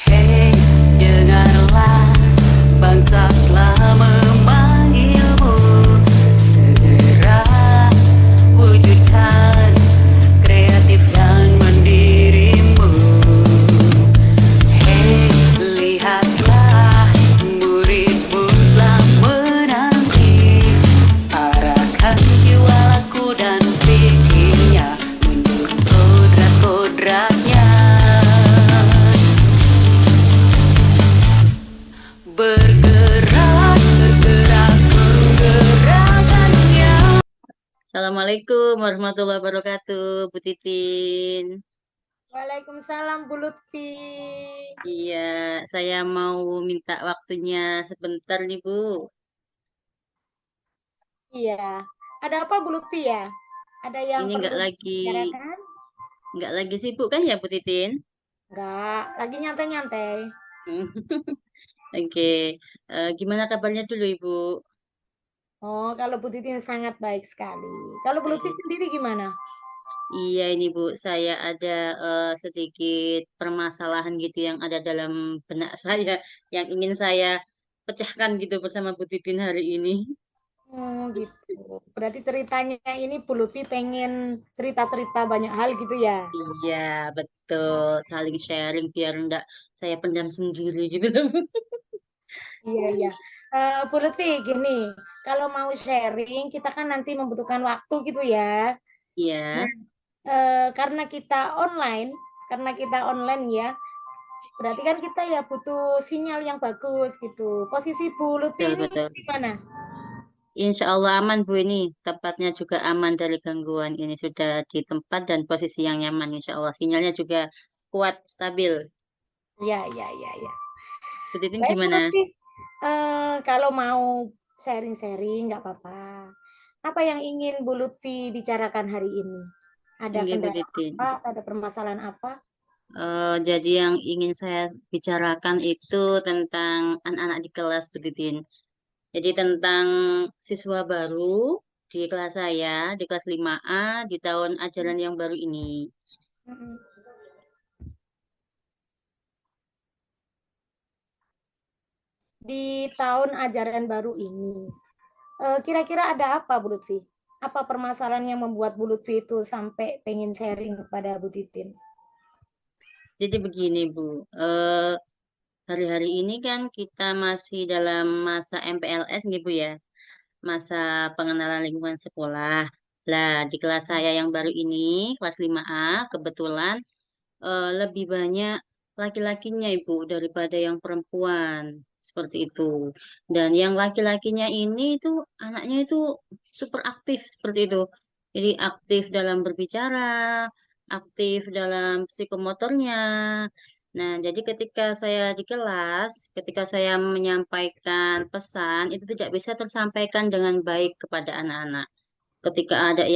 Hei, dengarlah, bangsa telah memanggilmu. Segera wujudkan kreatif dan mandirimu. Hei, lihatlah, muridmu telah menanti. Arahkan jiwa laku dan fikirnya menurut kodrat-kodratnya. Bergerak, bergerak, menggerakkannya. Assalamualaikum warahmatullahi wabarakatuh, Bu Titin. Waalaikumsalam Bu Lutfi. Iya, saya mau minta waktunya sebentar nih, Bu. Iya. Ada apa Bu Lutfi ya? Ada yang Ini perlu dibicarakan? nggak lagi sibuk kan ya, Bu Titin? Enggak, lagi nyantai-nyantai. Oke. Gimana kabarnya dulu, Ibu? Oh, kalau Bu Titin sangat baik sekali. Kalau Bu Lutfi sendiri gimana? Iya, ini Bu, saya ada sedikit permasalahan gitu yang ada dalam benak saya, yang ingin saya pecahkan gitu bersama Bu Titin hari ini. Oh, gitu. Berarti ceritanya ini Bu Lutfi pengen cerita-cerita banyak hal gitu ya? Iya, betul. Saling sharing biar enggak saya pendam sendiri gitu loh, Bu. Iya, iya. Bu Lutfi gini, kalau mau sharing kita kan nanti membutuhkan waktu gitu ya. Iya, Nah, karena kita online ya, berarti kan kita ya butuh sinyal yang bagus gitu. Posisi Bu Lutfi betul, ini betul. di mana? Insya Allah aman, Bu, ini. Tempatnya juga aman dari gangguan. Ini sudah di tempat dan posisi yang nyaman, insya Allah. Sinyalnya juga kuat, stabil. Ya, ya, ya, ya. Bu Titin Baik Bu gimana? Lutfi, kalau mau sharing-sharing nggak apa-apa. Apa yang ingin Bu Lutfi bicarakan hari ini? Ada Enggak, Bu kendala Titin. apa? Ada permasalahan apa? Jadi yang ingin saya bicarakan itu tentang anak-anak di kelas, Bu Titin. Jadi tentang siswa baru di kelas saya, di kelas 5A, di tahun ajaran yang baru ini. Mm-mm. Di tahun ajaran baru ini, kira-kira ada apa Bu Lutfi? Apa permasalahan yang membuat Bu Lutfi itu sampai pengen sharing kepada Bu Titin? Jadi begini, Bu. Eh, Hari-hari ini kan kita masih dalam masa MPLS nih, Bu ya. Masa pengenalan lingkungan sekolah. Lah, di kelas saya yang baru ini, kelas 5A, kebetulan lebih banyak laki-lakinya Ibu daripada yang perempuan. Seperti itu. Dan yang laki-lakinya ini itu anaknya itu super aktif seperti itu. Jadi aktif dalam berbicara, aktif dalam psikomotornya. Nah, jadi ketika saya di kelas, ketika saya menyampaikan pesan, itu tidak bisa tersampaikan dengan baik kepada anak-anak. Ketika ada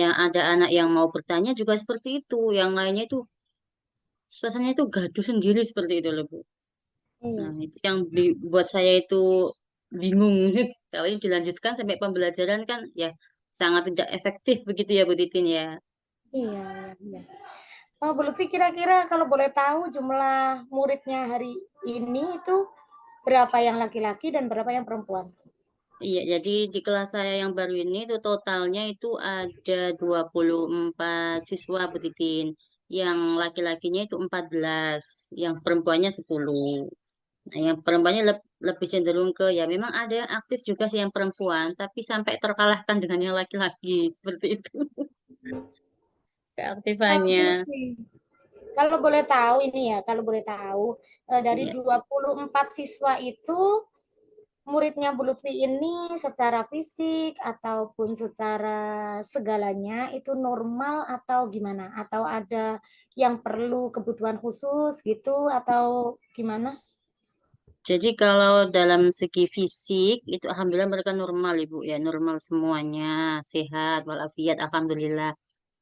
anak yang mau bertanya juga seperti itu, yang lainnya itu suasananya itu gaduh sendiri seperti itu loh Bu. Nah, Hmm. itu yang buat saya itu bingung. Kalau ini dilanjutkan sampai pembelajaran kan ya sangat tidak efektif begitu ya Bu Titin ya. Iya, iya. Oh, Bu Lutfi kira-kira kalau boleh tahu jumlah muridnya hari ini itu berapa yang laki-laki dan berapa yang perempuan? Iya, jadi di kelas saya yang baru ini itu totalnya itu ada 24 siswa Bu Titin. Yang laki-lakinya itu 14, yang perempuannya 10. Nah, yang perempuannya lebih cenderung ke ya memang ada yang aktif juga sih yang perempuan, tapi sampai terkalahkan dengan yang laki-laki seperti itu Oh, Bu keaktifannya. Lutfi. Kalau boleh tahu ini ya, kalau boleh tahu dari Iya. 24 siswa itu muridnya Bu Lutfi ini secara fisik ataupun secara segalanya itu normal atau gimana? Atau ada yang perlu kebutuhan khusus gitu atau gimana? Jadi kalau dalam segi fisik itu alhamdulillah mereka normal Ibu ya, normal semuanya, sehat walafiat alhamdulillah.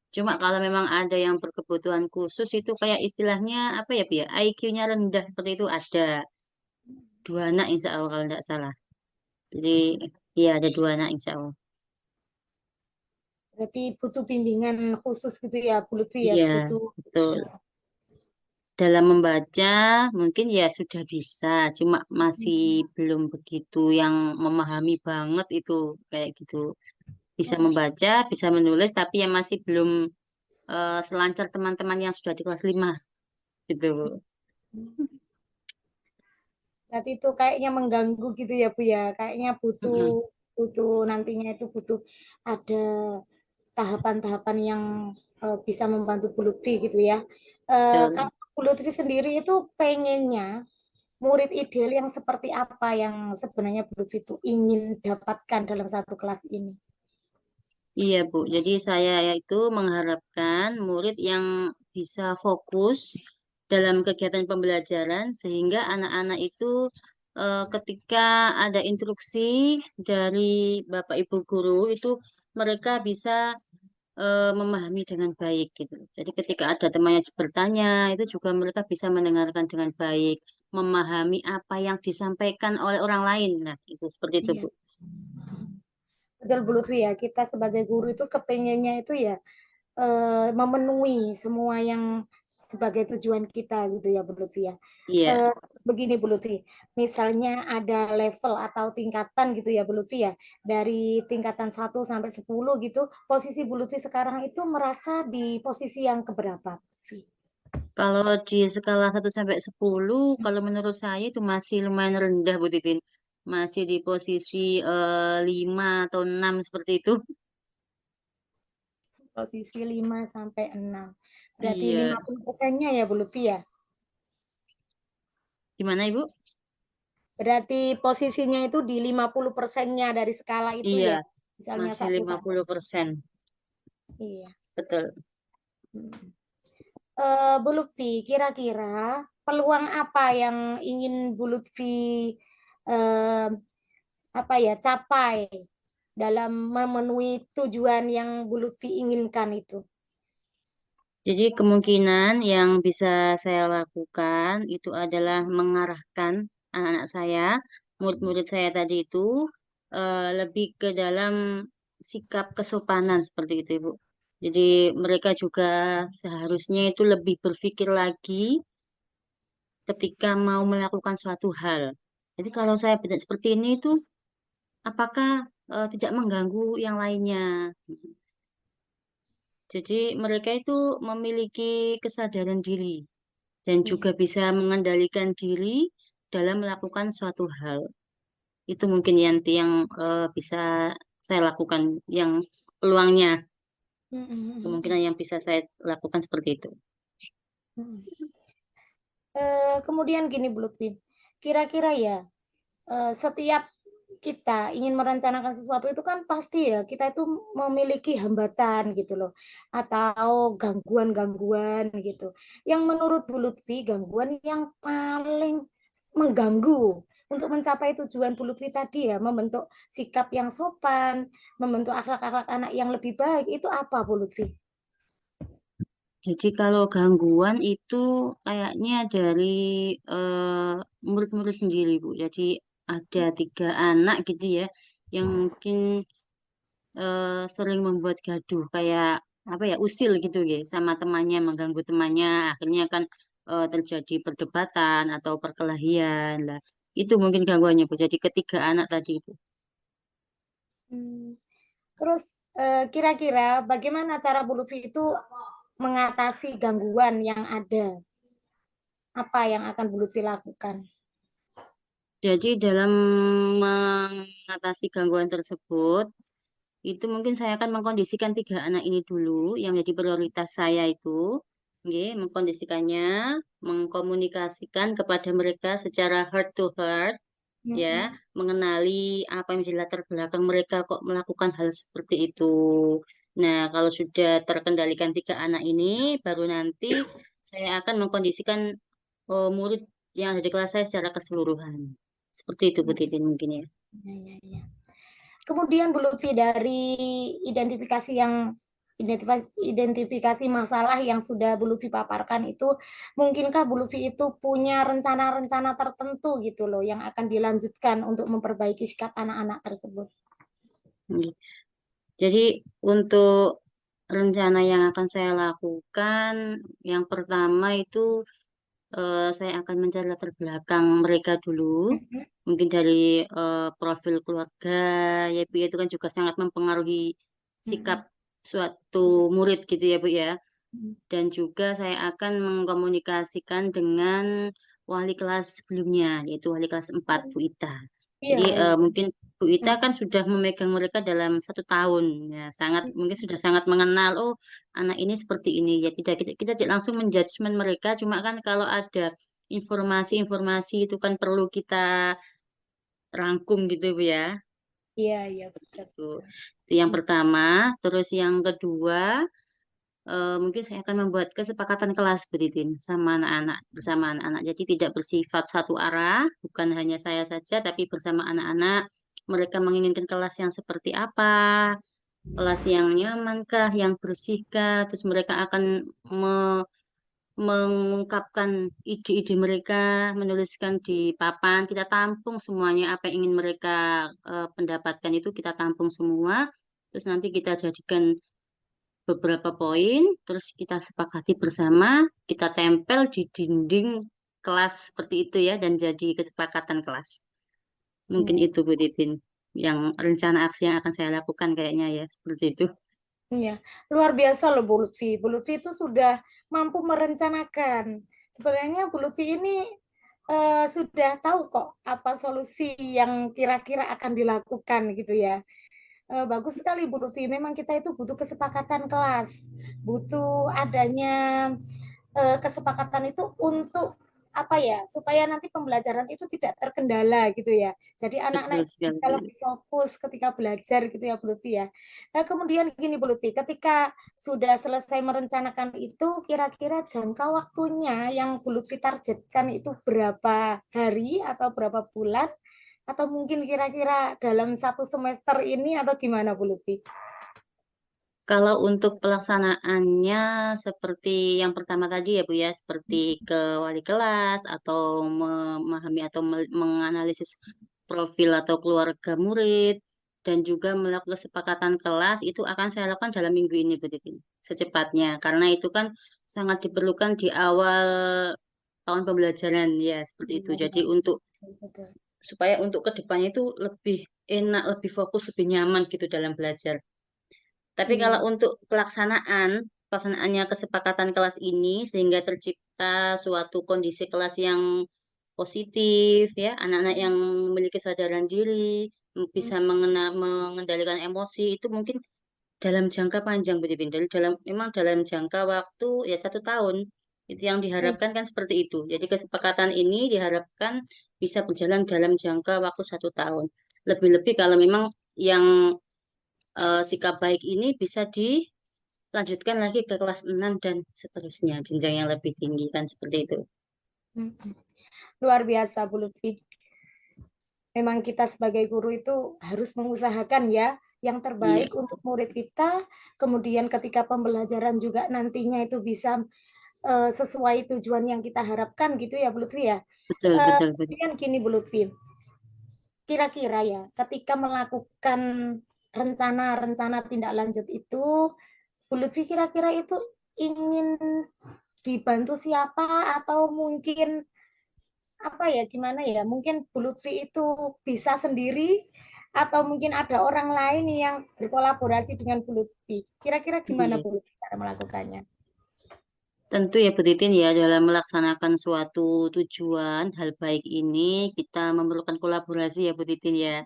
Cuma kalau memang ada yang berkebutuhan khusus itu kayak istilahnya apa ya Bu ya, IQ-nya rendah seperti itu ada. 2 anak insya Allah kalau tidak salah. Jadi iya ada 2 anak insya Allah. Berarti butuh bimbingan khusus gitu ya, Bu Lutfi ya, Iya, butuh. betul. Dalam membaca mungkin ya sudah bisa, cuma masih belum begitu yang memahami banget itu kayak gitu. Bisa membaca, bisa menulis, tapi yang masih belum selancar teman-teman yang sudah di kelas 5 gitu. Bu. Berarti itu kayaknya mengganggu gitu ya Bu ya, kayaknya butuh Mm-mm, butuh nantinya itu butuh ada tahapan-tahapan yang bisa membantu Bu Lutfi gitu ya. betul. Kalau Bu Lutfi sendiri itu pengennya murid ideal yang seperti apa yang sebenarnya Bu Lutfi itu ingin dapatkan dalam satu kelas ini? Iya, Bu. Jadi saya itu mengharapkan murid yang bisa fokus dalam kegiatan pembelajaran sehingga anak-anak itu ketika ada instruksi dari Bapak Ibu guru itu mereka bisa memahami dengan baik gitu. Jadi ketika ada temannya bertanya itu juga mereka bisa mendengarkan dengan baik, memahami apa yang disampaikan oleh orang lain. Nah, itu seperti itu, Iya, Bu. betul Bu Lutfi ya. Kita sebagai guru itu kepengennya itu ya memenuhi semua yang sebagai tujuan kita gitu ya Bu Lutfi ya. Iya. Begini Bu Lutfi, misalnya ada level atau tingkatan gitu ya Bu Lutfi ya, dari tingkatan 1 sampai 10 gitu, posisi Bu Lutfi sekarang itu merasa di posisi yang keberapa? Kalau di skala 1 sampai 10, kalau menurut saya itu masih lumayan rendah, Bu Titin. Masih di posisi 5 atau 6 seperti itu. Posisi 5 sampai 6. Berarti Iya. 50%-nya ya Bu Lutfi ya. Gimana, Ibu? Berarti posisinya itu di 50%-nya dari skala itu Iya, ya. Misalnya masih 1 sampai 10. 50%. Iya. Betul. Hmm. Bu Lutfi, kira-kira peluang apa yang ingin Bu Lutfi eh, apa ya capai dalam memenuhi tujuan yang Bu Lutfi inginkan itu? Jadi kemungkinan yang bisa saya lakukan itu adalah mengarahkan anak-anak saya, murid-murid saya tadi itu lebih ke dalam sikap kesopanan seperti itu, Ibu. Jadi mereka juga seharusnya itu lebih berpikir lagi ketika mau melakukan suatu hal. Jadi kalau saya tidak seperti ini itu apakah tidak mengganggu yang lainnya? Jadi mereka itu memiliki kesadaran diri dan Iya. juga bisa mengendalikan diri dalam melakukan suatu hal. Itu mungkin yang bisa saya lakukan, yang peluangnya, Mm, mm, mm, mm. kemungkinan yang bisa saya lakukan seperti itu. Mm. Kemudian gini Bu Lutfi, kira-kira ya setiap kita ingin merencanakan sesuatu itu kan pasti ya kita itu memiliki hambatan gitu loh atau gangguan-gangguan gitu. Yang menurut Bu Lutfi gangguan yang paling mengganggu untuk mencapai tujuan Bu Lutfi tadi ya membentuk sikap yang sopan, membentuk akhlak-akhlak anak yang lebih baik itu apa Bu Lutfi? Jadi kalau gangguan itu kayaknya dari eh, murid-murid sendiri, Bu. Jadi ada 3 anak gitu ya, yang mungkin sering membuat gaduh kayak apa ya usil gitu ya sama temannya mengganggu temannya akhirnya kan terjadi perdebatan atau perkelahian lah itu mungkin gangguannya Bu jadi ketiga anak tadi Bu. Hmm. Terus kira-kira bagaimana cara Bu Lutfi itu mengatasi gangguan yang ada? Apa yang akan Bu Lutfi lakukan? Jadi dalam mengatasi gangguan tersebut itu mungkin saya akan mengkondisikan 3 anak ini dulu yang menjadi prioritas saya itu nggih, mengkondisikannya mengkomunikasikan kepada mereka secara heart to heart ya, Mm-mm. mengenali apa yang menjadi latar belakang mereka kok melakukan hal seperti itu. Nah, kalau sudah terkendalikan 3 anak ini, baru nanti saya akan mengkondisikan murid yang ada di kelas saya secara keseluruhan. Seperti itu Bu Titin mungkin ya. Ya. Kemudian Bu Lutfi, dari identifikasi masalah yang sudah Bu Lutfi paparkan itu, mungkinkah Bu Lutfi itu punya rencana-rencana tertentu gitu loh yang akan dilanjutkan untuk memperbaiki sikap anak-anak tersebut? Jadi untuk rencana yang akan saya lakukan, yang pertama itu saya akan mencari latar belakang mereka dulu, mungkin dari profil keluarga, ya Bu, itu kan juga sangat mempengaruhi sikap suatu murid gitu ya Bu ya. Dan juga saya akan mengkomunikasikan dengan wali kelas sebelumnya, yaitu wali kelas 4 Bu Ita. Jadi Iya. mungkin Bu Ita kan sudah memegang mereka dalam 1 tahun, ya mungkin sudah sangat mengenal. Oh, anak ini seperti ini. Ya kita tidak langsung menjudgment mereka, cuma kan kalau ada informasi-informasi itu kan perlu kita rangkum gitu Bu ya. Iya, betul. Itu yang pertama. Terus yang kedua, mungkin saya akan membuat kesepakatan kelas Bu Titin sama anak-anak, bersama anak-anak. Jadi tidak bersifat satu arah, bukan hanya saya saja, tapi bersama anak-anak. Mereka menginginkan kelas yang seperti apa, kelas yang nyamankah, yang bersihkah, terus mereka akan mengungkapkan ide-ide mereka, menuliskan di papan. Kita tampung semuanya, apa yang ingin mereka pendapatkan itu kita tampung semua. Terus nanti kita jadikan beberapa poin, terus kita sepakati bersama, kita tempel di dinding kelas seperti itu ya, dan jadi kesepakatan kelas. Mungkin Iya. itu Bu Titin, yang rencana aksi yang akan saya lakukan kayaknya ya, seperti itu. Iya, luar biasa loh Bu Lutfi. Bu Lutfi itu sudah mampu merencanakan. Sebenarnya Bu Lutfi ini sudah tahu kok apa solusi yang kira-kira akan dilakukan gitu ya. Bagus sekali Bu Lutfi. Memang kita itu butuh kesepakatan kelas, butuh adanya kesepakatan itu untuk apa ya, supaya nanti pembelajaran itu tidak terkendala gitu ya. Jadi Betul anak-anak bisa sekali. lebih fokus ketika belajar gitu ya Bu Lutfi ya. Nah, kemudian gini Bu Lutfi, ketika sudah selesai merencanakan itu, kira-kira jangka waktunya yang Bu Lutfi targetkan itu berapa hari atau berapa bulan? Atau mungkin kira-kira dalam 1 semester ini atau gimana Bu Lutfi? Kalau untuk pelaksanaannya seperti yang pertama tadi ya Bu ya, seperti ke wali kelas atau memahami atau menganalisis profil atau keluarga murid dan juga melakukan kesepakatan kelas itu akan saya lakukan dalam minggu ini Bu Titin, secepatnya karena itu kan sangat diperlukan di awal tahun pembelajaran ya seperti itu. Jadi untuk supaya untuk kedepannya itu lebih enak, lebih fokus, lebih nyaman gitu dalam belajar. Tapi kalau Iya. untuk pelaksanaannya kesepakatan kelas ini sehingga tercipta suatu kondisi kelas yang positif ya, anak-anak yang memiliki kesadaran diri, bisa mengendalikan emosi itu mungkin dalam jangka panjang begitu. Memang dalam jangka waktu ya 1 tahun itu yang diharapkan kan seperti itu. Jadi kesepakatan ini diharapkan bisa berjalan dalam jangka waktu 1 tahun. Lebih-lebih kalau memang yang sikap baik ini bisa dilanjutkan lagi ke kelas 6 dan seterusnya, jenjang yang lebih tinggi kan seperti itu. Luar biasa Bu Lutfi. Memang kita sebagai guru itu harus mengusahakan ya yang Iya, terbaik untuk murid kita. Kemudian ketika pembelajaran juga nantinya itu bisa sesuai tujuan yang kita harapkan gitu ya Bu Lutfi ya. betul, betul, betul. Kemudian gini Bu Lutfi, kira-kira ya ketika melakukan rencana-rencana tindak lanjut itu, Bu Lutfi kira-kira itu ingin dibantu siapa atau mungkin apa ya, gimana ya, mungkin Bu Lutfi itu bisa sendiri atau mungkin ada orang lain yang berkolaborasi dengan Bu Lutfi. Kira-kira gimana Iya. Bu Lutfi cara melakukannya? Tentu ya Bu Titin ya dalam melaksanakan suatu tujuan hal baik ini kita memerlukan kolaborasi ya Bu Titin ya.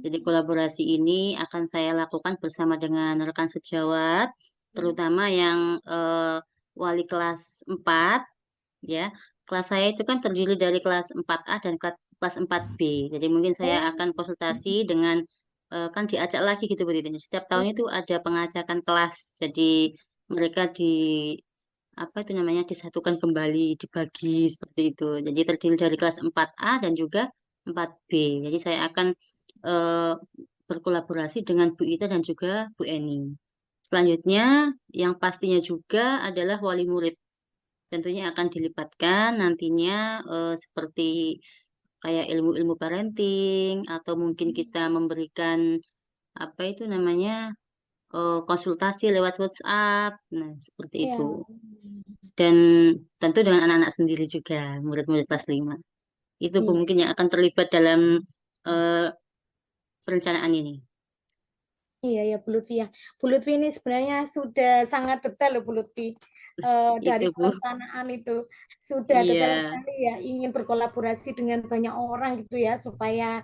Jadi kolaborasi ini akan saya lakukan bersama dengan rekan sejawat, terutama yang wali kelas 4 ya. Kelas saya itu kan terdiri dari kelas 4A dan kelas 4B. Jadi mungkin saya Oh, akan konsultasi dengan kan diajak lagi gitu Bu Titin. Setiap tahun itu ada pengajakan kelas. Jadi mereka apa itu namanya disatukan kembali, dibagi seperti itu. Jadi terdiri dari kelas 4A dan juga 4B. Jadi saya akan eh, berkolaborasi dengan Bu Ita dan juga Bu Eni. Selanjutnya, yang pastinya juga adalah wali murid. Tentunya akan dilibatkan nantinya seperti kayak ilmu-ilmu parenting atau mungkin kita memberikan apa itu namanya konsultasi lewat WhatsApp. Nah, seperti itu. Ya. Dan tentu dengan anak-anak sendiri juga, murid-murid kelas 5. Itu Bu, Iya. mungkin yang akan terlibat dalam eh, perencanaan ini. Iya ya Bu Lutfi ya. Bu Lutfi ini sebenarnya sudah sangat detail loh Bu Lutfi. Dari Itu Bu. perencanaan itu sudah detail Iya, sekali ya, ingin berkolaborasi dengan banyak orang gitu ya supaya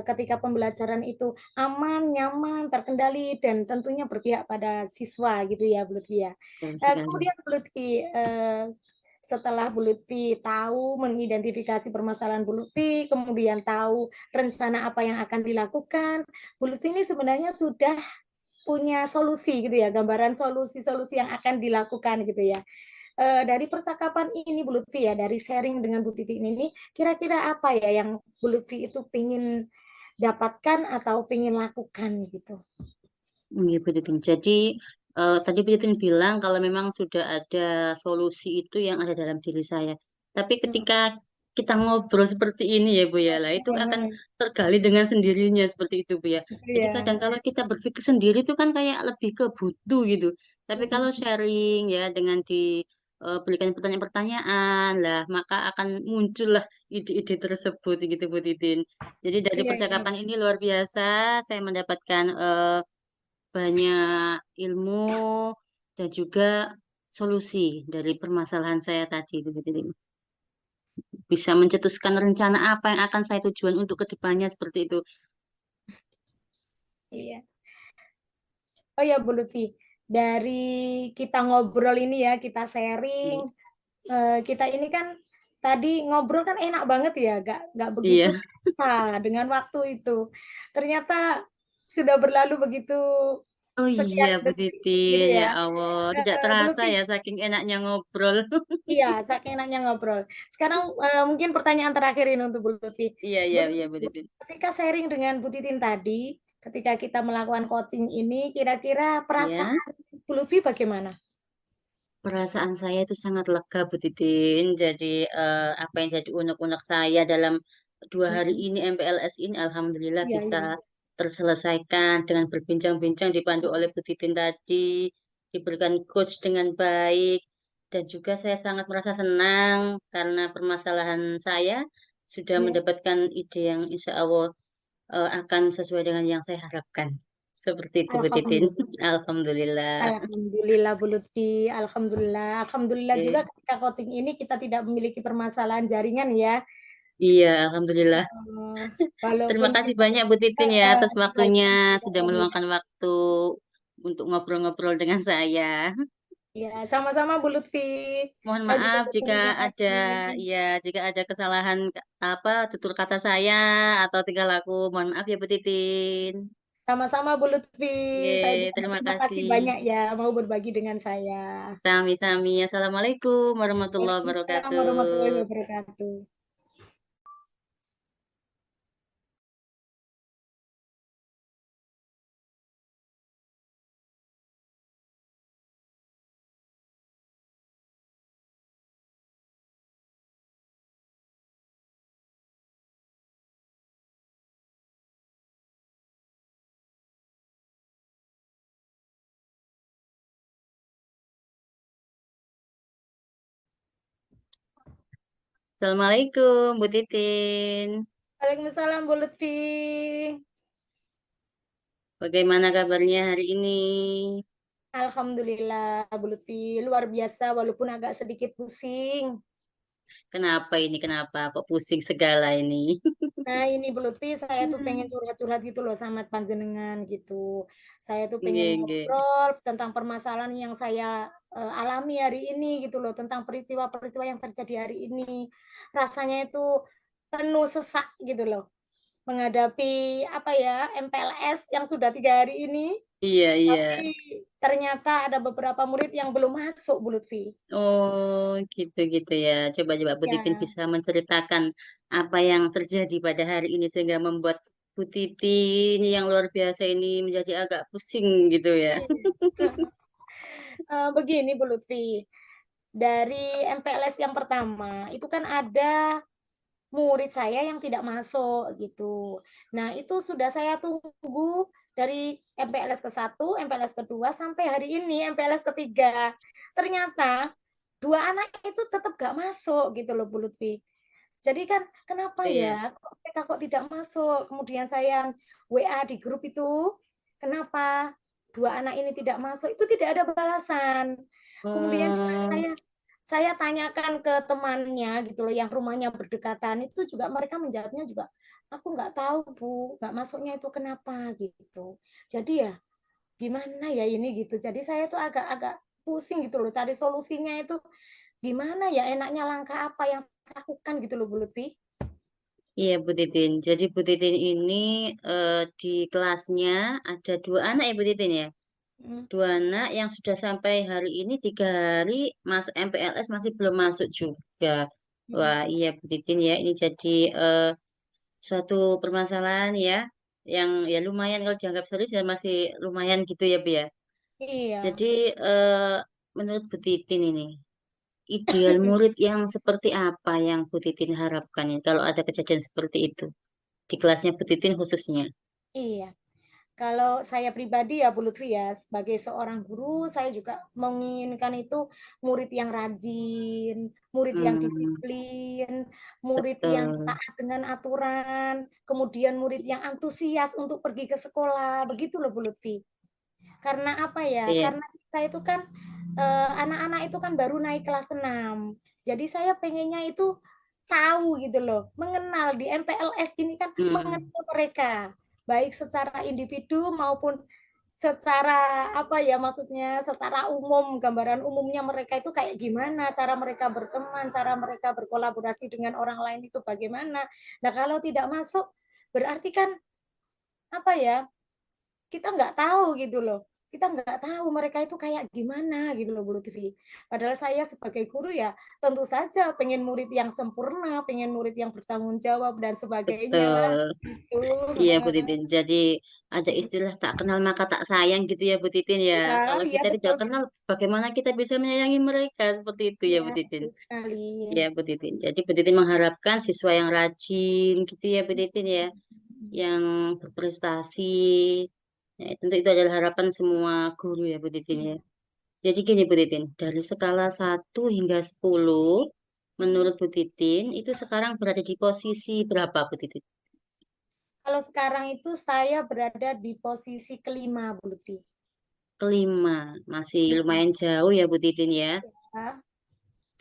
ketika pembelajaran itu aman, nyaman, terkendali dan tentunya berpihak pada siswa gitu ya Bu Lutfi ya. betul sekali. Kemudian Bu Lutfi, setelah Bu Lutfi tahu mengidentifikasi permasalahan Bu Lutfi, kemudian tahu rencana apa yang akan dilakukan, Bu Lutfi ini sebenarnya sudah punya solusi gitu ya, gambaran solusi-solusi yang akan dilakukan gitu ya. Dari percakapan ini Bu Lutfi ya, dari sharing dengan Bu Titi ini, kira-kira apa ya yang Bu Lutfi itu pingin dapatkan atau pingin lakukan gitu? Iya, Bu Titin. Jadi tadi Bu Titin bilang kalau memang sudah ada solusi itu yang ada dalam diri saya. Tapi Hmm. ketika kita ngobrol seperti ini ya Bu ya, lah itu akan tergali dengan sendirinya seperti itu Bu ya. Jadi Iya. kadang kalau kita berpikir sendiri itu kan kayak lebih ke buntu gitu. Tapi kalau Hmm. sharing ya dengan berikan pertanyaan-pertanyaan lah, maka akan muncullah ide-ide tersebut gitu Bu Titin. Jadi dari Iya, iya. percakapan ini luar biasa, saya mendapatkan banyak ilmu dan juga solusi dari permasalahan saya tadi itu gitu. Bisa mencetuskan rencana apa yang akan saya tujuan untuk kedepannya seperti itu. Iya. Oh ya Bu Lutfi, dari kita ngobrol ini ya, kita sharing, kita ini kan tadi ngobrol kan enak banget ya, nggak begitu Iya. terasa dengan waktu itu. Ternyata sudah berlalu begitu Oh iya, sekian Bu detik gitu Titin, ya ya. Allah, tidak Bu terasa Lutfi, ya saking enaknya ngobrol. iya, saking enaknya ngobrol. Sekarang mungkin pertanyaan terakhir ini untuk Bu Lutfi. Iya, Bu, iya, iya, Bu Titin. ketika sharing dengan Bu Titin tadi, ketika kita melakukan coaching ini, kira-kira Ya, perasaan Bu Lutfi bagaimana? perasaan saya itu sangat lega, Bu Titin. Jadi apa yang jadi unek-unek saya dalam 2 hari Mm-mm. ini MPLS ini, alhamdulillah Iya, bisa iya. terselesaikan dengan berbincang-bincang dipandu oleh Bu Titin tadi, diberikan coach dengan baik, dan juga saya sangat merasa senang karena permasalahan saya sudah Iya. mendapatkan ide yang insya Allah akan sesuai dengan yang saya harapkan. Seperti itu, Bu Titin. Alhamdulillah. Alhamdulillah. Alhamdulillah Bu Lutfi, alhamdulillah. Alhamdulillah juga Oke. ketika coaching ini kita tidak memiliki permasalahan jaringan ya. Iya, alhamdulillah. Eh, Terima walaupun kasih kita banyak Bu Titin ya atas waktunya, walaupun sudah kita meluangkan waktu untuk ngobrol-ngobrol dengan saya. ya, sama-sama Bu Lutfi. Mohon Saya juga maaf jika berterima ada kasih. ya jika ada kesalahan apa tutur kata saya atau tingkah laku. Mohon maaf ya Bu Titin. Sama-sama Bu Lutfi. Oke, Saya juga terima berterima kasih kasih. banyak ya mau berbagi dengan saya. Sami-sami. Assalamualaikum warahmatullahi Waalaikumsalam warahmatullahi wabarakatuh. wabarakatuh. Assalamualaikum Bu Titin. Waalaikumsalam Bu Lutfi. Bagaimana kabarnya hari ini? Alhamdulillah Bu Lutfi, luar biasa walaupun agak sedikit pusing. Kenapa ini? Kenapa kok pusing segala ini? Nah ini Bu Lutfi, saya tuh pengen curhat-curhat gitu loh sama panjenengan gitu. Saya tuh pengen Nggih, nggih. ngobrol tentang permasalahan yang saya alami hari ini gitu loh, tentang peristiwa-peristiwa yang terjadi hari ini. Rasanya itu penuh sesak gitu loh, menghadapi apa ya, MPLS yang sudah 3 hari ini. Iya, Tapi iya. ternyata ada beberapa murid yang belum masuk, Bu Lutfi. Oh, gitu-gitu ya. Coba-coba Bu Titin Ya. bisa menceritakan apa yang terjadi pada hari ini sehingga membuat Bu Titin yang luar biasa ini menjadi agak pusing gitu ya. Begini Bu Lutfi, dari MPLS yang pertama, itu kan ada murid saya yang tidak masuk gitu. Nah, itu sudah saya tunggu dari MPLS ke-1, MPLS kedua, sampai hari ini MPLS ketiga. Ternyata 2 anak itu tetap gak masuk gitu loh Bu Lutfi. Jadi kan kenapa Iya. ya, kok mereka kok tidak masuk? Kemudian saya WA di grup itu, kenapa 2 anak ini tidak masuk, itu tidak ada balasan. Kemudian juga Oh, saya tanyakan ke temannya gitu loh, yang rumahnya berdekatan, itu juga mereka menjawabnya juga, "Aku nggak tahu Bu, nggak masuknya itu kenapa," gitu. Jadi ya gimana ya ini gitu. Jadi saya tuh agak-agak pusing gitu loh, cari solusinya itu gimana ya, enaknya langkah apa yang saya lakukan gitu loh Bu Lutfi. iya Bu Titin. Jadi Bu Titin ini di kelasnya ada 2 anak ya Bu Titin ya. Mhm, 2 anak yang sudah sampai hari ini 3 hari Mas MPLS masih belum masuk juga. mhm. Wah, iya Bu Titin ya. Ini jadi suatu permasalahan ya yang ya lumayan kalau dianggap serius ya masih lumayan gitu ya Bu ya. Iya. Jadi menurut Bu Titin ini ideal murid yang seperti apa yang Bu Titin harapkan ya, kalau ada kejadian seperti itu di kelasnya Bu Titin khususnya. Iya. Kalau saya pribadi ya Bu Lutfi ya, sebagai seorang guru, saya juga menginginkan itu murid yang rajin, murid yang Hmm, disiplin, murid yang betul. taat dengan aturan, kemudian murid yang antusias untuk pergi ke sekolah, begitu loh Bu Lutfi. Karena apa ya, Iya. karena kita itu kan, anak-anak itu kan baru naik kelas 6. Jadi saya pengennya itu tahu gitu loh, mengenal di MPLS ini kan Hmm, mengenal mereka, baik secara individu maupun secara apa ya, maksudnya secara umum, gambaran umumnya mereka itu kayak gimana, cara mereka berteman, cara mereka berkolaborasi dengan orang lain itu bagaimana. Nah, kalau tidak masuk, berarti kan apa ya, kita nggak tahu gitu loh. Kita nggak tahu mereka itu kayak gimana gitu loh Bu Lutfi. Padahal saya sebagai guru ya tentu saja pengen murid yang sempurna, pengen murid yang bertanggung jawab dan sebagainya lah betul. gitu. Iya Bu Titin. Jadi ada istilah tak kenal maka tak sayang gitu ya Bu Titin ya. Iya, Kalau iya kita tidak betul kenal, bagaimana kita bisa menyayangi mereka seperti itu ya iya Bu Titin. betul sekali. Ya Bu Titin. Jadi Bu Titin mengharapkan siswa yang rajin gitu ya Bu Titin ya, yang berprestasi. Ya, tentu itu adalah harapan semua guru ya Bu Titin ya. Jadi gini Bu Titin, dari skala 1 hingga 10, menurut Bu Titin itu sekarang berada di posisi berapa Bu Titin? Kalau sekarang itu saya berada di posisi kelima Bu Lutfi. Kelima, masih Mhm. lumayan jauh ya Bu Titin ya. Ya.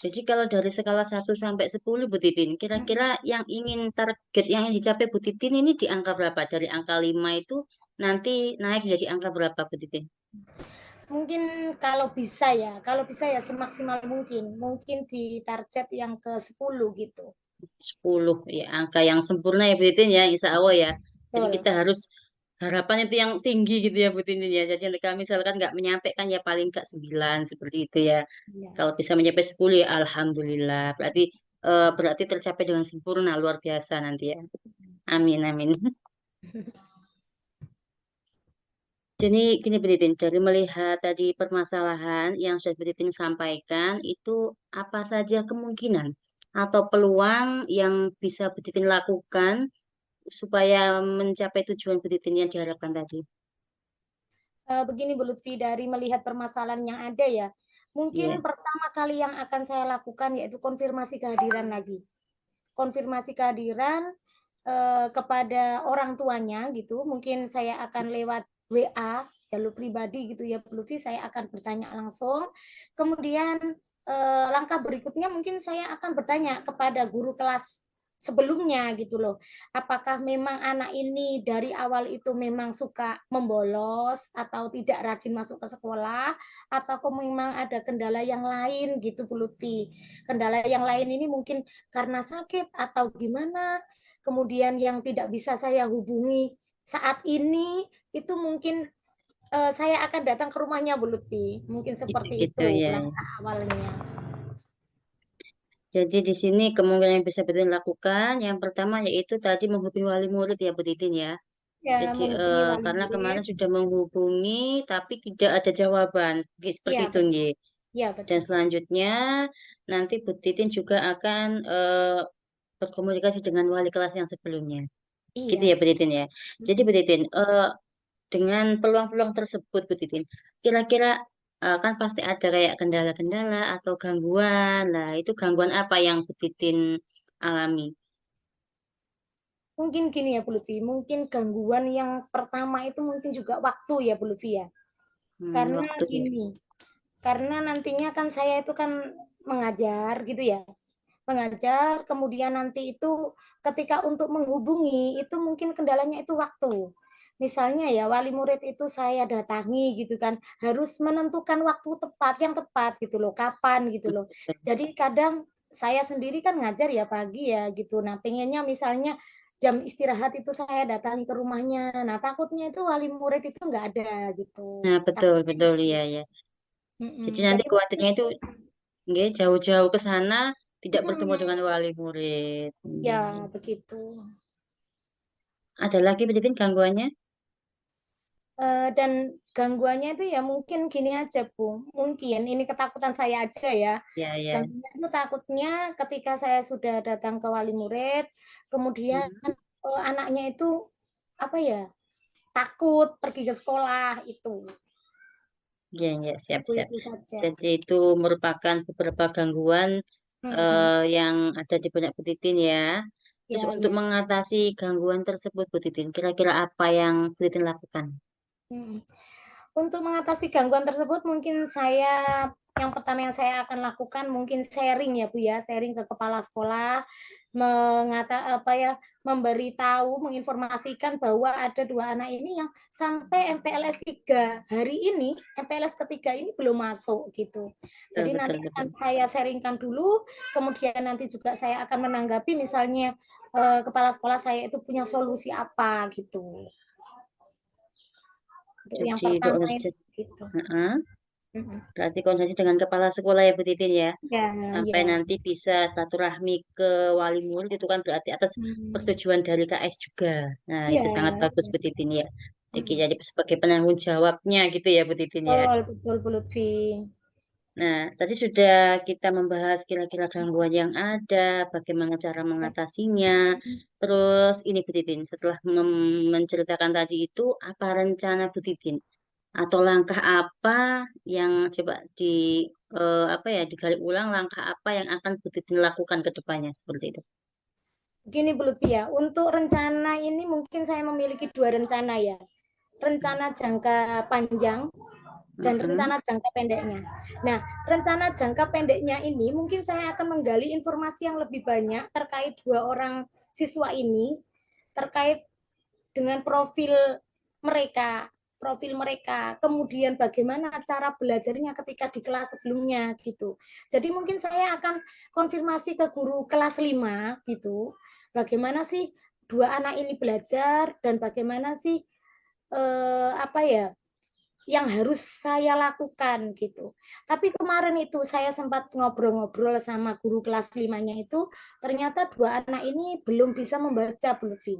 Jadi kalau dari skala 1 sampai 10 Bu Titin, kira-kira yang ingin target yang ingin dicapai Bu Titin ini di angka berapa? Dari angka 5 itu nanti naik menjadi angka berapa Bu Titin? Mungkin kalau bisa ya semaksimal mungkin. Mungkin di target yang ke-10 gitu. 10 ya, angka yang sempurna ya Bu Titin ya, insya Allah ya. Jadi Betul. kita harus harapan itu yang tinggi gitu ya Bu Titin ya. Jadi kalau misalkan nggak menyampaikan ya paling nggak 9 seperti itu ya. Iya. Kalau bisa mencapai 10 ya Alhamdulillah. Berarti tercapai dengan sempurna luar biasa nanti ya. Amin amin. Jadi gini Bu Titin, dari melihat tadi permasalahan yang sudah Bu Titin sampaikan, itu apa saja kemungkinan atau peluang yang bisa Bu Titin lakukan supaya mencapai tujuan Bu Titin yang diharapkan tadi? Begini Bu Lutfi, dari melihat permasalahan yang ada ya, mungkin Iya. pertama kali yang akan saya lakukan yaitu konfirmasi kehadiran lagi. Konfirmasi kehadiran, kepada orang tuanya gitu, mungkin saya akan lewat WA, jalur pribadi gitu ya Bu Lutfi, saya akan bertanya langsung. Kemudian, langkah berikutnya mungkin saya akan bertanya kepada guru kelas sebelumnya gitu loh. Apakah memang anak ini dari awal itu memang suka membolos atau tidak rajin masuk ke sekolah, atau memang ada kendala yang lain gitu Bu Lutfi. Kendala yang lain ini mungkin karena sakit atau gimana, kemudian yang tidak bisa saya hubungi saat ini, itu mungkin saya akan datang ke rumahnya Bu Lutfi, mungkin seperti Gitu-gitu itu ya. langkah awalnya. Jadi di sini kemungkinan yang bisa Bu Titin lakukan, yang pertama yaitu tadi menghubungi wali murid ya Bu Titin ya. Ya, Jadi menghubungi wali karena murid. kemarin sudah menghubungi tapi tidak ada jawaban, seperti Iya, itu betul. nggih. Iya, Dan betul. selanjutnya nanti Bu Titin juga akan berkomunikasi dengan wali kelas yang sebelumnya. Gitu ya Iya. Bu Titin ya. Jadi Bu Titin, dengan peluang-peluang tersebut Bu Titin, kira-kira kan pasti ada kayak kendala-kendala atau gangguan. Nah, itu gangguan apa yang Bu Titin alami? Mungkin gini ya Bu Lutfi, mungkin gangguan yang pertama itu mungkin juga waktu ya Bu Lutfi ya. Karena Waktu ya. gini, karena nantinya kan saya itu kan mengajar gitu ya. Mengajar, kemudian nanti itu ketika untuk menghubungi itu mungkin kendalanya itu waktu. Misalnya ya wali murid itu saya datangi gitu kan, harus menentukan waktu tepat yang tepat gitu loh, kapan gitu loh. Jadi kadang saya sendiri kan ngajar ya pagi ya gitu. Nah, pengennya misalnya jam istirahat itu saya datangi ke rumahnya. Nah, takutnya itu wali murid itu nggak ada gitu. Nah, betul, Takutnya betul, gitu. iya, ya. Jadi nanti Jadi khawatirnya itu nggih, jauh-jauh ke sana tidak bertemu dengan mm, wali murid. ya Nggih. begitu. Ada lagi Bu Titin gangguannya? Dan gangguannya itu ya mungkin gini aja, Bu, mungkin ini ketakutan saya aja ya. Ya, ya. Gangguannya itu takutnya ketika saya sudah datang ke wali murid, kemudian, Mhm. anaknya itu, apa ya, takut pergi ke sekolah, Ya, ya, siap-siap. itu saja. Jadi itu merupakan beberapa gangguan Mhm, yang ada di benak Bu Titin ya. Terus iya untuk iya, mengatasi gangguan tersebut Bu Titin, kira-kira apa yang Bu Titin lakukan? mhm. Untuk mengatasi gangguan tersebut mungkin saya yang pertama yang saya akan lakukan mungkin sharing ya Bu ya, sharing ke kepala sekolah, apa ya, memberitahu, menginformasikan bahwa ada 2 anak ini yang sampai MPLS 3 hari ini, MPLS ketiga ini belum masuk gitu. Betul, Jadi nanti betul, akan betul. saya sharing-kan dulu, kemudian nanti juga saya akan menanggapi misalnya, kepala sekolah saya itu punya solusi apa gitu. Untuk yang Jadi pertama koordinasi, itu gitu. heeh. Mhm. Berarti koordinasi dengan kepala sekolah ya Bu Titin ya. Ya, Sampai ya. nanti bisa silaturahmi ke wali murid itu kan berarti atas Hmm. persetujuan dari KS juga. Nah, Iya, itu sangat bagus iya. Bu Titin ya. Oke, Mhm. jadi sebagai penanggung jawabnya gitu ya Bu Titin ya. Betul, betul Bu Lutfi. Nah, tadi sudah kita membahas kira-kira gangguan yang ada, bagaimana cara mengatasinya. Terus ini Bu Titin, setelah menceritakan tadi itu, apa rencana Bu Titin? Atau langkah apa yang coba apa ya, digali ulang langkah apa yang akan Bu Titin lakukan ke depannya seperti itu. Begini Bu Lutfi ya, untuk rencana ini mungkin saya memiliki 2 rencana ya. Rencana jangka panjang dan Mm-mm. rencana jangka pendeknya. Nah, rencana jangka pendeknya ini mungkin saya akan menggali informasi yang lebih banyak terkait 2 orang siswa ini, terkait dengan profil mereka, kemudian bagaimana cara belajarnya ketika di kelas sebelumnya gitu. Jadi mungkin saya akan konfirmasi ke guru kelas 5 gitu, bagaimana sih 2 anak ini belajar dan bagaimana sih apa ya yang harus saya lakukan gitu. Tapi kemarin itu saya sempat ngobrol-ngobrol sama guru kelas 5-nya itu, ternyata 2 anak ini belum bisa membaca, Bu Lutfi.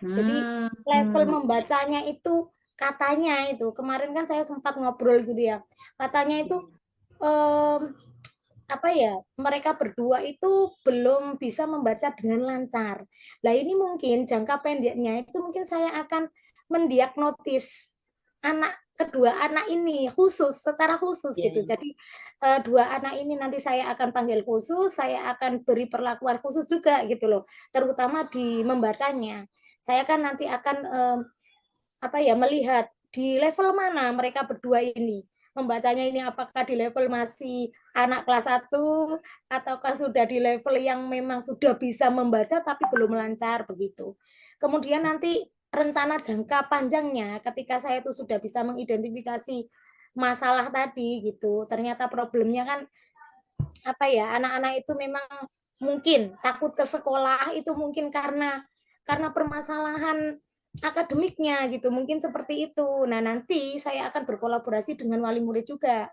Jadi level Hmm. membacanya itu katanya itu kemarin kan saya sempat ngobrol gitu ya. Katanya itu em, apa ya? Mereka berdua itu belum bisa membaca dengan lancar. Nah, ini mungkin jangka pendeknya itu mungkin saya akan mendiagnotis kedua anak ini khusus secara khusus Ya, gitu. ya. Jadi 2 anak ini nanti saya akan panggil khusus, saya akan beri perlakuan khusus juga gitu loh, terutama di membacanya. Saya kan nanti akan apa ya melihat di level mana mereka berdua ini membacanya ini apakah di level masih anak kelas 1 ataukah sudah di level yang memang sudah bisa membaca tapi belum lancar begitu. Kemudian nanti rencana jangka panjangnya ketika saya itu sudah bisa mengidentifikasi masalah tadi gitu. Ternyata problemnya kan apa ya anak-anak itu memang mungkin takut ke sekolah itu mungkin karena permasalahan akademiknya gitu, mungkin seperti itu. Nah, nanti saya akan berkolaborasi dengan wali murid juga.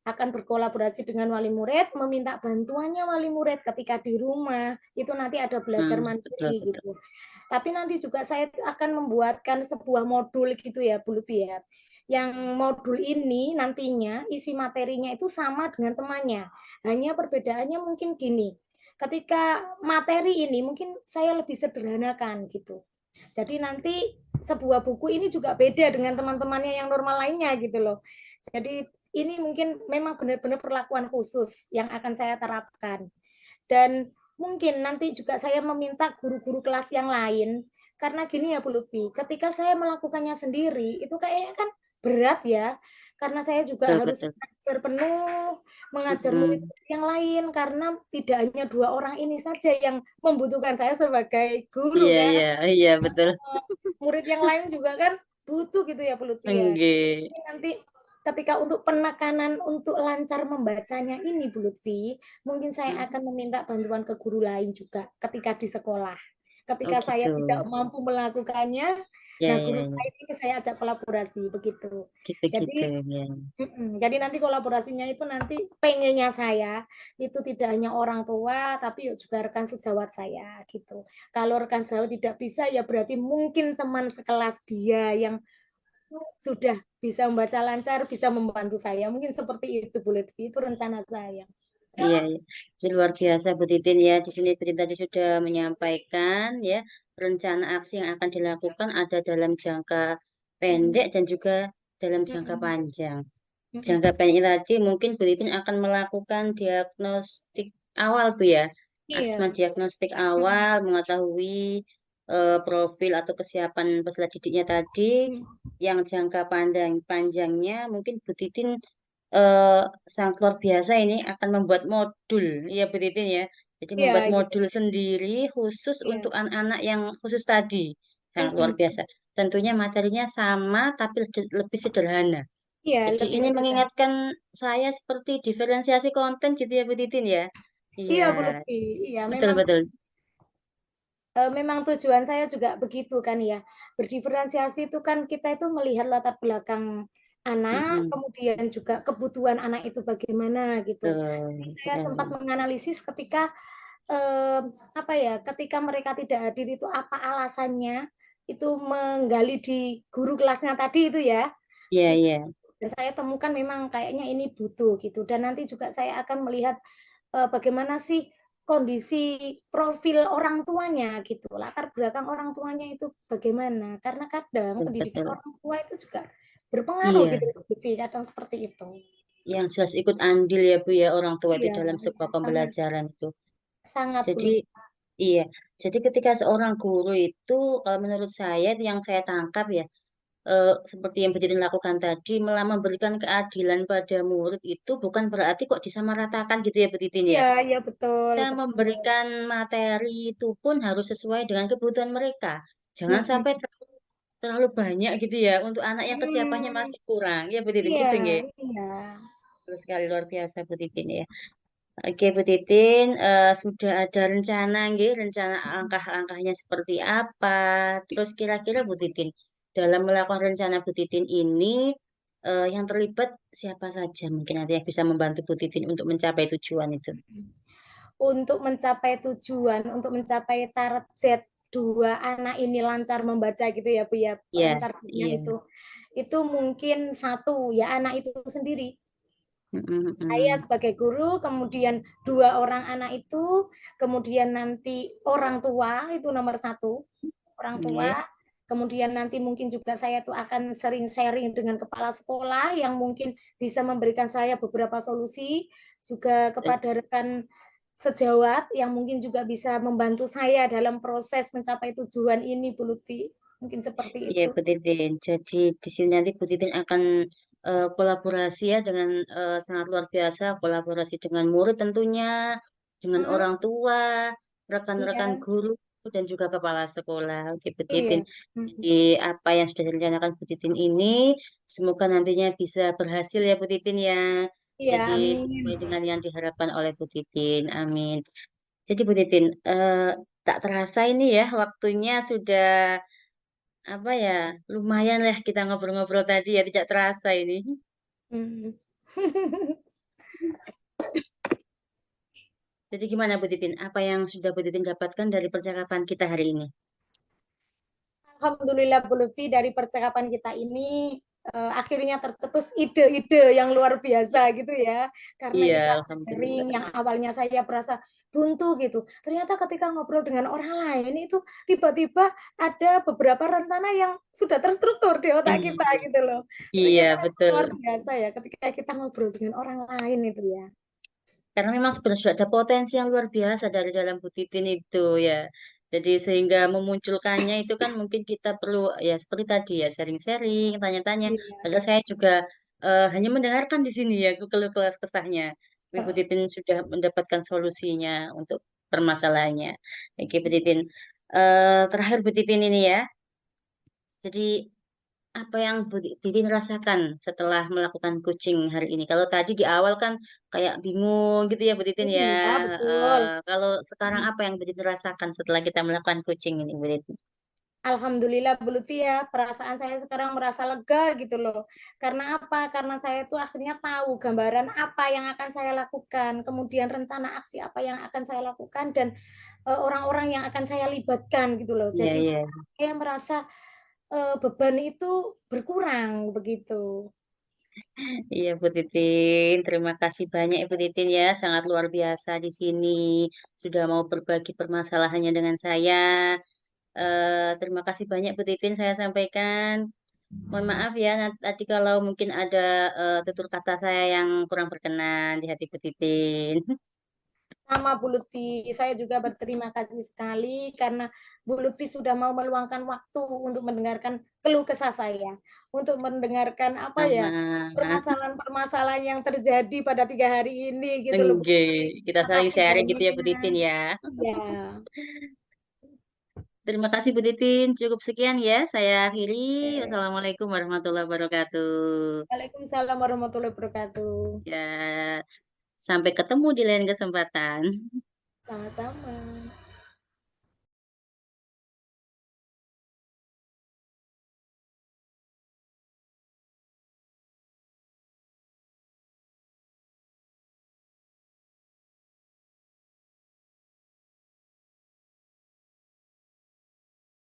Akan berkolaborasi dengan wali murid, meminta bantuannya wali murid ketika di rumah, itu nanti ada belajar Betul, mandiri betul. gitu. Tapi nanti juga saya akan membuatkan sebuah modul gitu ya, Bu Lutfi ya. Yang modul ini nantinya isi materinya itu sama dengan temannya. Hanya perbedaannya mungkin gini. Ketika materi ini mungkin saya lebih sederhanakan gitu. Jadi nanti sebuah buku ini juga beda dengan teman-temannya yang normal lainnya gitu loh. Jadi ini mungkin memang benar-benar perlakuan khusus yang akan saya terapkan. Dan mungkin nanti juga saya meminta guru-guru kelas yang lain, karena gini ya Bu Lutfi, ketika saya melakukannya sendiri, itu kayaknya kan berat ya, karena saya juga Betul, harus betul. mengajar penuh, mengajar murid Mm-mm. yang lain, karena tidak hanya 2 orang ini saja yang membutuhkan saya sebagai guru Iya, kan. iya, iya, betul. Murid yang lain juga kan butuh gitu ya Bu Lutfi ya. Enggak. Jadi nanti ketika untuk penekanan untuk lancar membacanya ini Bu Lutfi, mungkin saya akan meminta bantuan ke guru lain juga ketika di sekolah. Oh Ketika saya gitu. tidak mampu melakukannya, Ya, nah ya, guru ya. lain ini saya ajak kolaborasi begitu. Gitu-gitu Jadi ya. jadi nanti kolaborasinya itu nanti pengennya saya itu tidak hanya orang tua tapi juga rekan sejawat saya gitu. Kalau rekan sejawat tidak bisa ya berarti mungkin teman sekelas dia yang sudah bisa membaca lancar bisa membantu saya. Mungkin seperti itu Bu Lutfi, itu rencana saya. Iya, iya. Jadi luar biasa Bu Titin ya. Di sini Bu Titin tadi sudah menyampaikan ya rencana aksi yang akan dilakukan ada dalam jangka pendek dan juga dalam jangka panjang. Jangka pendek tadi mungkin Bu Titin akan melakukan diagnostik awal Bu ya. Asesmen Iya. diagnostik awal, mengetahui profil atau kesiapan peserta didiknya tadi. Yang jangka panjangnya mungkin Bu Titin eh, sangat luar biasa ini akan membuat modul, ya Bu Titin ya. Jadi Iya, membuat iya, modul sendiri khusus iya. untuk anak-anak yang khusus tadi. Sangat luar Mm-mm. biasa. Tentunya materinya sama tapi lebih sederhana. Iya, Jadi lebih ini sederhana. mengingatkan saya seperti diferensiasi konten gitu ya Bu Titin ya. Iya, Iya, Bu Lutfi. Iya, betul memang betul. memang tujuan saya juga begitu kan ya. Berdiferensiasi itu kan kita itu melihat latar belakang anak, Mm-mm. kemudian juga kebutuhan anak itu bagaimana gitu. Jadi Betul saya sempat sekali. menganalisis ketika eh, apa ya, ketika mereka tidak hadir itu apa alasannya, itu menggali di guru kelasnya tadi itu ya. Iya, Itu iya. dan saya temukan memang kayaknya ini butuh gitu. Dan nanti juga saya akan melihat bagaimana sih kondisi profil orang tuanya gitu, latar belakang orang tuanya itu bagaimana. Karena kadang Betul, pendidikan betul. orang tua itu juga berpengaruh Iya, gitu, kadang seperti itu. yang jelas ikut andil ya Bu ya orang tua itu Iya, dalam iya, sebuah sangat pembelajaran itu. sangat Jadi belut. iya, jadi ketika seorang guru itu, kalau menurut saya itu yang saya tangkap ya, seperti yang Betitin lakukan tadi, malah memberikan keadilan pada murid itu bukan berarti kok disamaratakan gitu ya Betitin ya. Iya, iya betul, Kita betul. memberikan materi itu pun harus sesuai dengan kebutuhan mereka. Jangan Mm-mm. sampai terlalu banyak gitu ya untuk anak yang kesiapannya Hmm, masih kurang. Ya Betitin iya, gitu nggih. iya. Terus sekali luar biasa Bu Titin ya. Oke Bu Titin, sudah ada rencana nggih, rencana langkah-langkahnya seperti apa? Terus kira-kira Bu Titin, dalam melakukan rencana Bu Titin ini, yang terlibat siapa saja mungkin nanti yang bisa membantu Bu Titin untuk mencapai tujuan itu? Untuk mencapai tujuan, untuk mencapai target 2 anak ini lancar membaca gitu ya Bu ya, Iya, targetnya iya. itu mungkin satu ya anak itu sendiri. Mm-mm, Saya mm-mm. sebagai guru, kemudian 2 orang anak itu, kemudian nanti orang tua itu nomor satu, orang tua. Nggih. Kemudian nanti mungkin juga saya tuh akan sering sharing dengan kepala sekolah yang mungkin bisa memberikan saya beberapa solusi, juga Eh, kepada rekan sejawat yang mungkin juga bisa membantu saya dalam proses mencapai tujuan ini, Bu Lutfi. Mungkin seperti Iya itu. Bu Titin, jadi di sini nanti Bu Titin akan kolaborasi ya dengan sangat luar biasa, kolaborasi dengan murid tentunya, dengan Hmm, orang tua, rekan-rekan iya, guru, dan juga kepala sekolah. Oke, Bu Titin. iya. Jadi apa yang sudah direncanakan Bu Titin ini, semoga nantinya bisa berhasil ya Bu Titin ya. Iya, Jadi amin. sesuai dengan yang diharapkan oleh Bu Titin. Amin. Jadi Bu Titin, tak terasa ini ya waktunya sudah apa ya, lumayan lah kita ngobrol-ngobrol tadi ya, tidak terasa ini. Hmm. Jadi gimana Bu Titin? Apa yang sudah Bu Titin dapatkan dari percakapan kita hari ini? Alhamdulillah Bu Lutfi, dari percakapan kita ini akhirnya tercetus ide-ide yang luar biasa gitu ya. Karena Iya, kita alhamdulillah. sharing yang awalnya saya merasa buntu gitu. Ternyata ketika ngobrol dengan orang lain itu tiba-tiba ada beberapa rencana yang sudah terstruktur di otak kita Iya, gitu loh. iya Ternyata betul. luar biasa ya ketika kita ngobrol dengan orang lain itu ya. Karena memang sebenarnya sudah ada potensi yang luar biasa dari dalam Bu Titin itu ya. Jadi sehingga memunculkannya itu kan mungkin kita perlu ya seperti tadi ya sharing-sharing, tanya-tanya. Iya. Padahal saya juga hanya mendengarkan di sini ya keluh kelas kesahnya. Tapi Bu Titin sudah mendapatkan solusinya untuk permasalahannya. Oke Bu Titin. Terakhir Bu Titin ini ya. Jadi apa yang Bu Titin rasakan setelah melakukan coaching hari ini? Kalau tadi di awal kan kayak bingung gitu ya Bu Titin ya. Iya, betul. Kalau sekarang apa yang Bu Titin rasakan setelah kita melakukan coaching ini Bu Titin? Alhamdulillah Bu Lutfi ya, perasaan saya sekarang merasa lega gitu loh. Karena apa? Karena saya tuh akhirnya tahu gambaran apa yang akan saya lakukan, kemudian rencana aksi apa yang akan saya lakukan, dan orang-orang yang akan saya libatkan gitu loh. Iya, Jadi iya. saya merasa beban itu berkurang begitu. Iya Bu Titin, terima kasih banyak Bu Titin ya, sangat luar biasa di sini sudah mau berbagi permasalahannya dengan saya. Terima kasih banyak Bu Titin saya sampaikan. Mohon maaf ya, tadi kalau mungkin ada tutur kata saya yang kurang berkenan di hati Bu Titin. Sama Bu Lutfi, saya juga berterima kasih sekali karena Bu Lutfi sudah mau meluangkan waktu untuk mendengarkan keluh kesah saya, untuk mendengarkan apa ya, Sama. permasalahan-permasalahan yang terjadi pada 3 hari ini gitu loh Bu Oke, Lutfi. kita saling Makasih sharing gitu ya Bu Titin banyak. ya. Iya. Terima kasih Bu Titin, cukup sekian ya. Saya akhiri. Wassalamualaikum warahmatullahi wabarakatuh. Waalaikumsalam warahmatullahi wabarakatuh. Ya, sampai ketemu di lain kesempatan. Sama-sama.